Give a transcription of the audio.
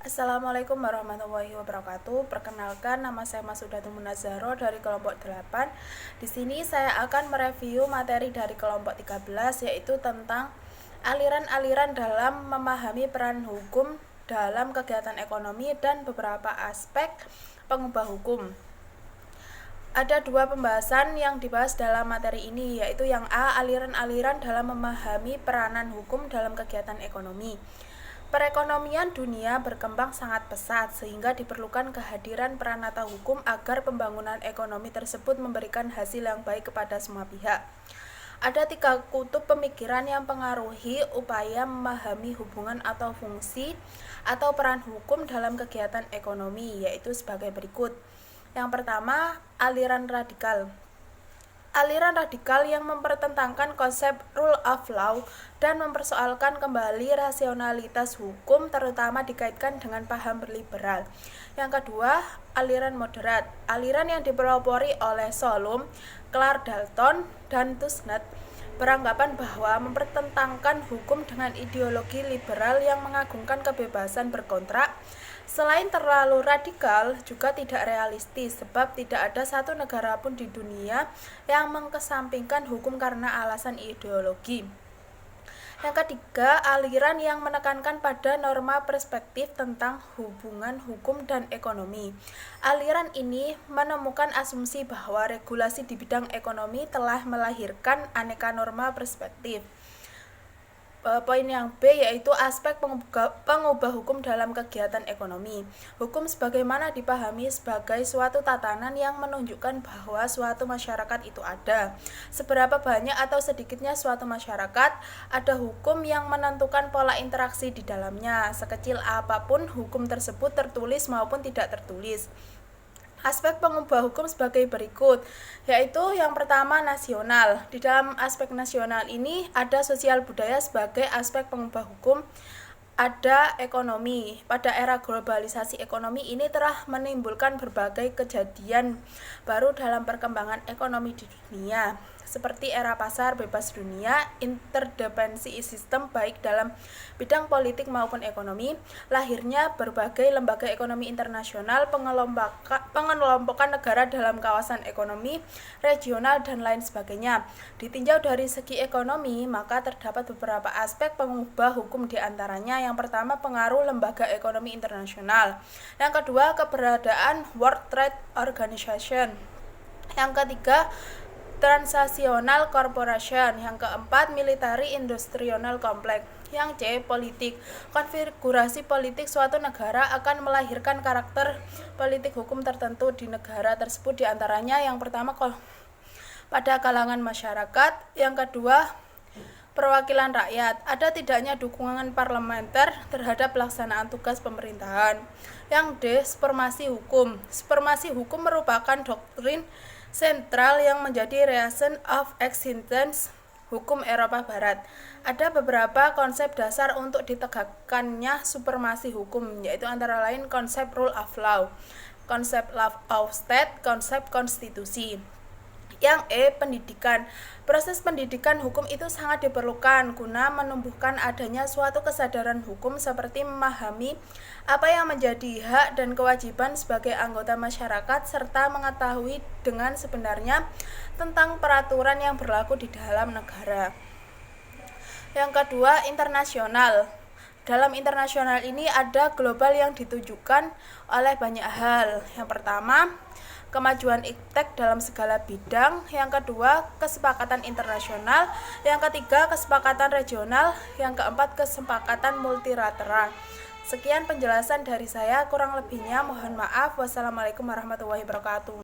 Assalamualaikum warahmatullahi wabarakatuh. Perkenalkan, nama saya Masudatul Munazaro dari kelompok 8. Di sini saya akan mereview materi dari kelompok 13, yaitu tentang aliran-aliran dalam memahami peran hukum dalam kegiatan ekonomi dan beberapa aspek pengubah hukum. Ada dua pembahasan yang dibahas dalam materi ini, yaitu yang A, aliran-aliran dalam memahami peranan hukum dalam kegiatan ekonomi. Perekonomian dunia berkembang sangat pesat sehingga diperlukan kehadiran peranata hukum agar pembangunan ekonomi tersebut memberikan hasil yang baik kepada semua pihak. Ada 3 kutub pemikiran yang mempengaruhi upaya memahami hubungan atau fungsi atau peran hukum dalam kegiatan ekonomi, yaitu sebagai berikut. Yang pertama, aliran radikal. Aliran radikal yang mempertentangkan konsep rule of law dan mempersoalkan kembali rasionalitas hukum, terutama dikaitkan dengan paham liberal. Yang kedua, aliran moderat. Aliran yang dipelopori oleh Solom, Clark Dalton, dan Tusnett beranggapan bahwa mempertentangkan hukum dengan ideologi liberal yang mengagungkan kebebasan berkontrak selain terlalu radikal, juga tidak realistis, sebab tidak ada satu negara pun di dunia yang mengesampingkan hukum karena alasan ideologi. Yang ketiga, aliran yang menekankan pada norma perspektif tentang hubungan hukum dan ekonomi. Aliran ini menemukan asumsi bahwa regulasi di bidang ekonomi telah melahirkan aneka norma perspektif. Poin yang B yaitu aspek pengubah hukum dalam kegiatan ekonomi. Hukum sebagaimana dipahami sebagai suatu tatanan yang menunjukkan bahwa suatu masyarakat itu ada. Seberapa banyak atau sedikitnya suatu masyarakat, ada hukum yang menentukan pola interaksi di dalamnya. Sekecil apapun hukum tersebut tertulis maupun tidak tertulis. Aspek pengubah hukum sebagai berikut, yaitu yang pertama nasional. Di dalam aspek nasional ini ada sosial budaya sebagai aspek pengubah hukum, ada ekonomi. Pada era globalisasi ekonomi ini telah menimbulkan berbagai kejadian baru dalam perkembangan ekonomi di dunia, seperti era pasar bebas dunia, interdependensi sistem baik dalam bidang politik maupun ekonomi, lahirnya berbagai lembaga ekonomi internasional, pengelompokan negara dalam kawasan ekonomi regional, dan lain sebagainya. Ditinjau dari segi ekonomi, maka terdapat beberapa aspek pengubah hukum diantaranya. Yang pertama, pengaruh lembaga ekonomi internasional. Yang kedua, keberadaan World Trade Organization. Yang ketiga, transnational corporation. Yang keempat, military industrial complex. Yang C, politik. Konfigurasi politik suatu negara akan melahirkan karakter politik hukum tertentu di negara tersebut, diantaranya yang pertama pada kalangan masyarakat, yang kedua perwakilan rakyat, ada tidaknya dukungan parlementer terhadap pelaksanaan tugas pemerintahan. Yang D, supremasi hukum. Supremasi hukum merupakan doktrin sentral yang menjadi reason of existence hukum Eropa Barat. Ada beberapa konsep dasar untuk ditegakkannya supremasi hukum, yaitu antara lain konsep rule of law, konsep law of state, konsep konstitusi. Yang E, pendidikan. Proses pendidikan hukum itu sangat diperlukan guna menumbuhkan adanya suatu kesadaran hukum seperti memahami apa yang menjadi hak dan kewajiban sebagai anggota masyarakat serta mengetahui dengan sebenarnya tentang peraturan yang berlaku di dalam negara. Yang kedua, internasional. Dalam internasional ini ada global yang ditujukan oleh banyak hal. Yang pertama, kemajuan iptek dalam segala bidang. Yang kedua, kesepakatan internasional. Yang ketiga, kesepakatan regional. Yang keempat, kesepakatan multilateral. Sekian penjelasan dari saya, kurang lebihnya mohon maaf. Wassalamualaikum warahmatullahi wabarakatuh.